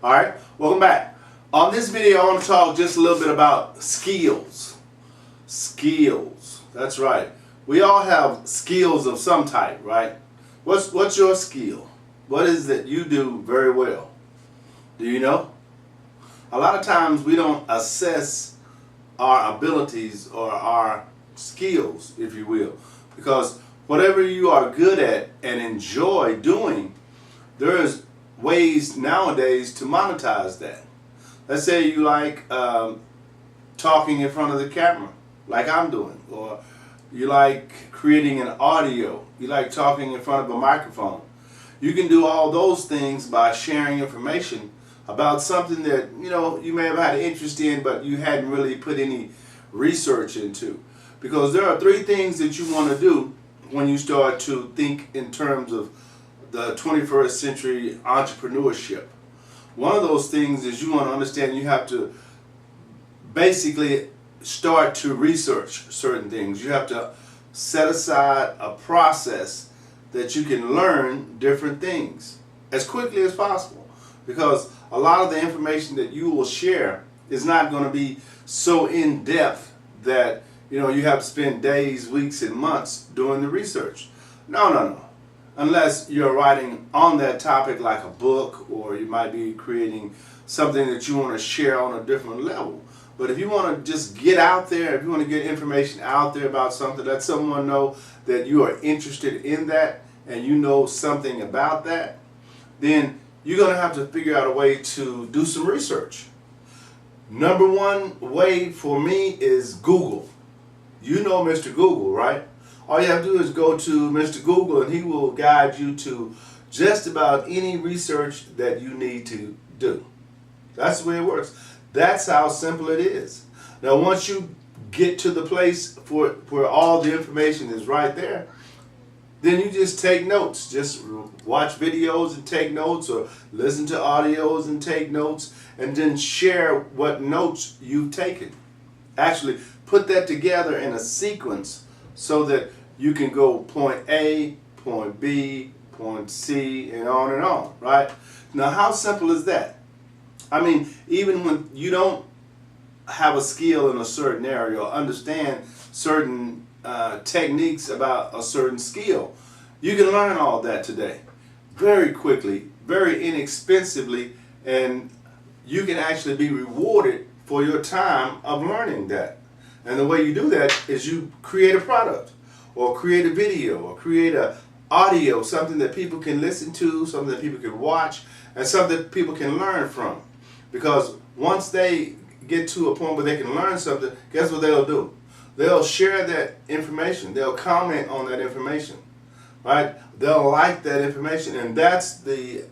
All right, welcome back. On this video, I want to talk just a little bit about skills. Skills, that's right. We all have skills of some type, right? What's your skill? What is it you do very well? Do you know? A lot of times we don't assess our abilities or our skills, if you will, because whatever you are good at and enjoy doing, there's ways nowadays to monetize that. Let's say you like talking in front of the camera, like I'm doing, or you like creating an audio, you like talking in front of a microphone. You can do all those things by sharing information about something that you may have had an interest in, but you hadn't really put any research into. Because there are three things that you want to do when you start to think in terms of the 21st century entrepreneurship. One of those things is you want to understand you have to basically start to research certain things. You have to set aside a process that you can learn different things as quickly as possible, because a lot of the information that you will share is not going to be so in depth that you have to spend days, weeks, and months doing the research. No. Unless you're writing on that topic like a book, or you might be creating something that you want to share on a different level. But if you want to just get out there, if you want to get information out there about something, let someone know that you are interested in that and you know something about that, then you're going to have to figure out a way to do some research. Number one way for me is Google. You know Mr. Google, right? All you have to do is go to Mr. Google and he will guide you to just about any research that you need to do. That's the way it works. That's how simple it is. Now once you get to the place where all the information is right there, then you just take notes. Just watch videos and take notes, or listen to audios and take notes, and then share what notes you've taken. Actually put that together in a sequence so that you can go point A, point B, point C, and on, right? Now, how simple is that? I mean, even when you don't have a skill in a certain area or understand certain techniques about a certain skill, you can learn all that today very quickly, very inexpensively, and you can actually be rewarded for your time of learning that. And the way you do that is you create a product, or create a video, or create a audio, something that people can listen to, something that people can watch, and something that people can learn from. Because once they get to a point where they can learn something, guess what they'll do? They'll share that information. They'll comment on that information, right? They'll like that information. And that's the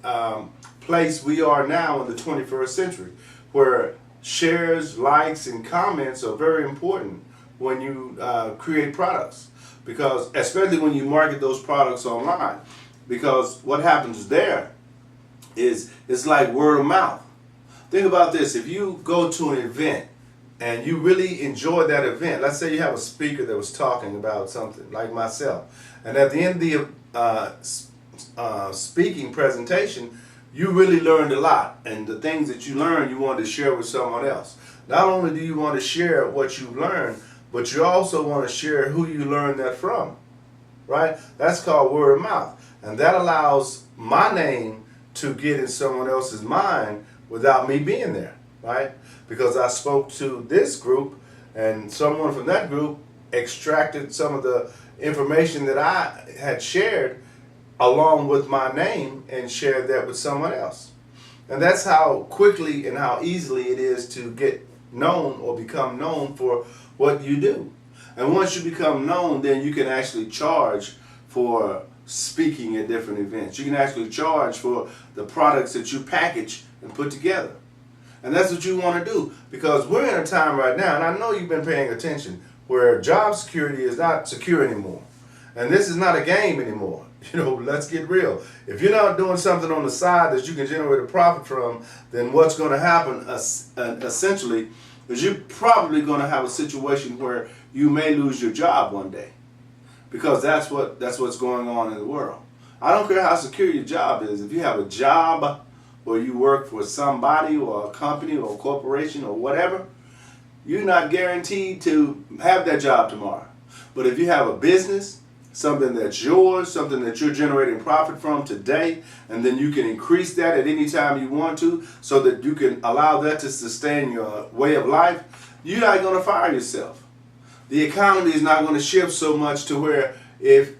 place we are now in the 21st century, where shares, likes, and comments are very important when you create products. Because especially when you market those products online, because what happens there is it's like word of mouth. Think about this: if you go to an event and you really enjoy that event, let's say you have a speaker that was talking about something like myself, and at the end of the speaking presentation, you really learned a lot, and the things that you learned you wanted to share with someone else. Not only do you want to share what you learned, but you also want to share who you learned that from, right? That's called word of mouth. And that allows my name to get in someone else's mind without me being there, right? Because I spoke to this group, and someone from that group extracted some of the information that I had shared along with my name and shared that with someone else. And that's how quickly and how easily it is to get known or become known for what you do. And once you become known, then you can actually charge for speaking at different events. You can actually charge for the products that you package and put together. And that's what you want to do, because we're in a time right now, and I know you've been paying attention, where job security is not secure anymore. And this is not a game anymore. Let's get real. If you're not doing something on the side that you can generate a profit from, then what's going to happen essentially is you're probably going to have a situation where you may lose your job one day, because that's what's going on in the world. I don't care how secure your job is. If you have a job or you work for somebody or a company or a corporation or whatever, you're not guaranteed to have that job tomorrow. But if you have a business, something that's yours, something that you're generating profit from today, and then you can increase that at any time you want to so that you can allow that to sustain your way of life, you're not going to fire yourself. The economy is not going to shift so much to where if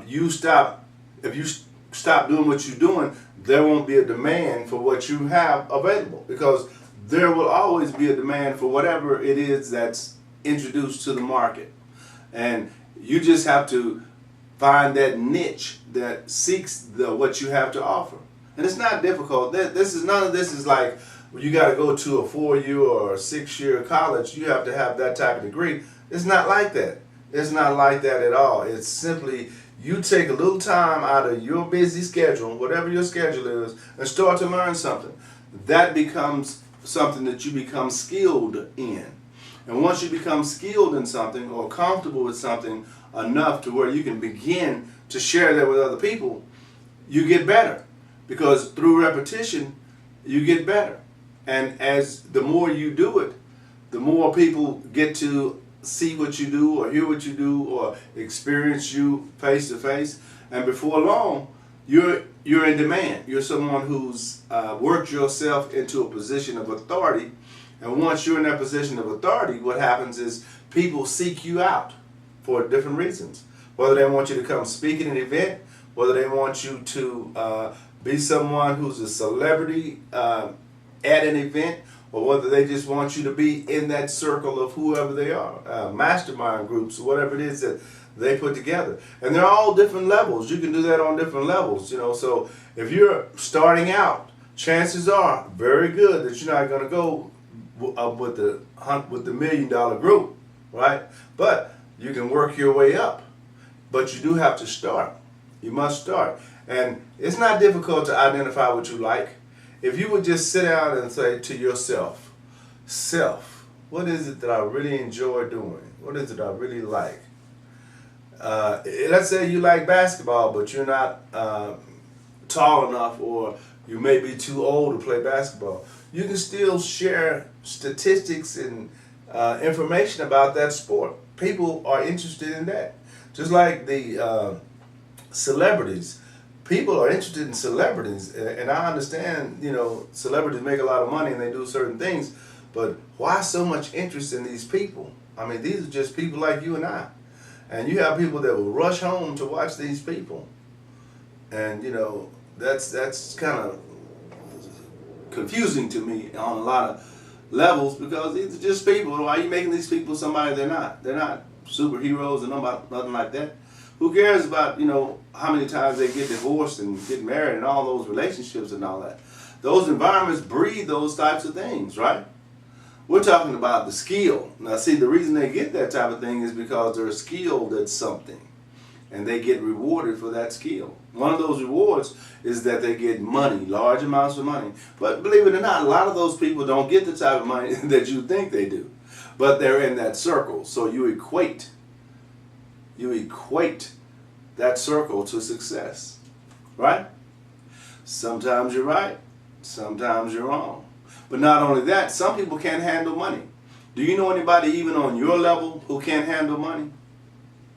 you stop doing what you're doing, there won't be a demand for what you have available, because there will always be a demand for whatever it is that's introduced to the market. And you just have to find that niche that seeks what you have to offer. And it's not difficult. None of this is like you got to go to a 4-year or a 6-year college. You have to have that type of degree. It's not like that. It's not like that at all. It's simply you take a little time out of your busy schedule, whatever your schedule is, and start to learn something. That becomes something that you become skilled in. And once you become skilled in something or comfortable with something enough to where you can begin to share that with other people, you get better. Because through repetition, you get better. And as the more you do it, the more people get to see what you do or hear what you do or experience you face to face. And before long, you're in demand. You're someone who's worked yourself into a position of authority. And once you're in that position of authority, what happens is people seek you out for different reasons. Whether they want you to come speak at an event, whether they want you to be someone who's a celebrity at an event, or whether they just want you to be in that circle of whoever they are, mastermind groups, or whatever it is that they put together. And they're all different levels. You can do that on different levels, So if you're starting out, chances are very good that you're not going to go with the $1 million group, right? But you can work your way up. But you do have to start. You must start. And it's not difficult to identify what you like. If you would just sit down and say to yourself, what is it that I really enjoy doing? What is it I really like? Let's say you like basketball, but you're not tall enough, or you may be too old to play basketball. You can still share statistics and information about that sport. People are interested in that. Just like the celebrities. People are interested in celebrities, and I understand, celebrities make a lot of money and they do certain things, but why so much interest in these people? I mean, these are just people like you and I. And you have people that will rush home to watch these people. And, that's kind of confusing to me on a lot of levels, because these are just people. Why are you making these people somebody they're not? They're not superheroes or nothing like that. Who cares about, how many times they get divorced and get married and all those relationships and all that? Those environments breed those types of things, right? We're talking about the skill. Now, see, the reason they get that type of thing is because they're skilled at something, and they get rewarded for that skill. One of those rewards is that they get money, large amounts of money. But believe it or not, a lot of those people don't get the type of money that you think they do. But they're in that circle, so you equate that circle to success, right? Sometimes you're right, sometimes you're wrong. But not only that, some people can't handle money. Do you know anybody even on your level who can't handle money?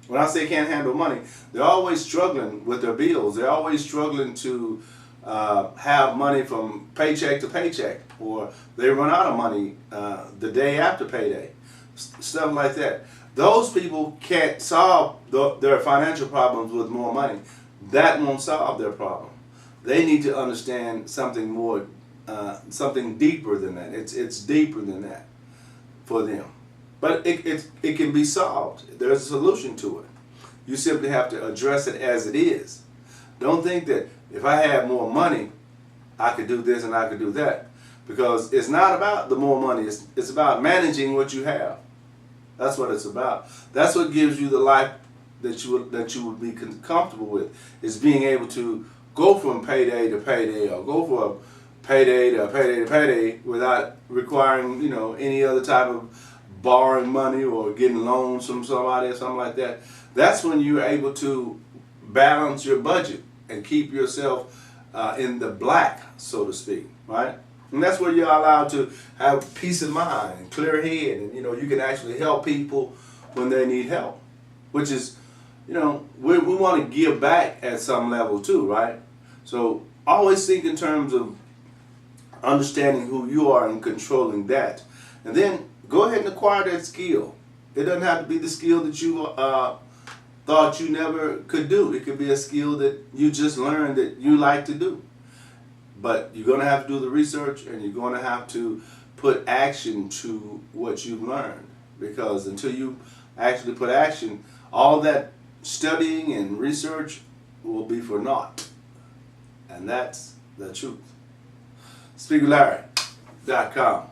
When I say can't handle money, they're always struggling with their bills. They're always struggling to have money from paycheck to paycheck, or they run out of money the day after payday, stuff like that. Those people can't solve their financial problems with more money. That won't solve their problem. They need to understand something more, something deeper than that. It's deeper than that for them. But it can be solved. There's a solution to it. You simply have to address it as it is. Don't think that if I had more money, I could do this and I could do that. Because it's not about the more money. It's about managing what you have. That's what it's about. That's what gives you the life that you would be comfortable with, is being able to go from payday to payday, or go from a payday to payday to payday without requiring, any other type of borrowing money or getting loans from somebody or something like that. That's when you're able to balance your budget and keep yourself in the black, so to speak, right? And that's where you're allowed to have peace of mind and clear head, and you can actually help people when they need help, which is, we want to give back at some level too, right? So always think in terms of understanding who you are and controlling that, and then go ahead and acquire that skill. It doesn't have to be the skill that you thought you never could do. It could be a skill that you just learned that you like to do. But you're going to have to do the research, and you're going to have to put action to what you've learned. Because until you actually put action, all that studying and research will be for naught. And that's the truth. SpeakerLarry.com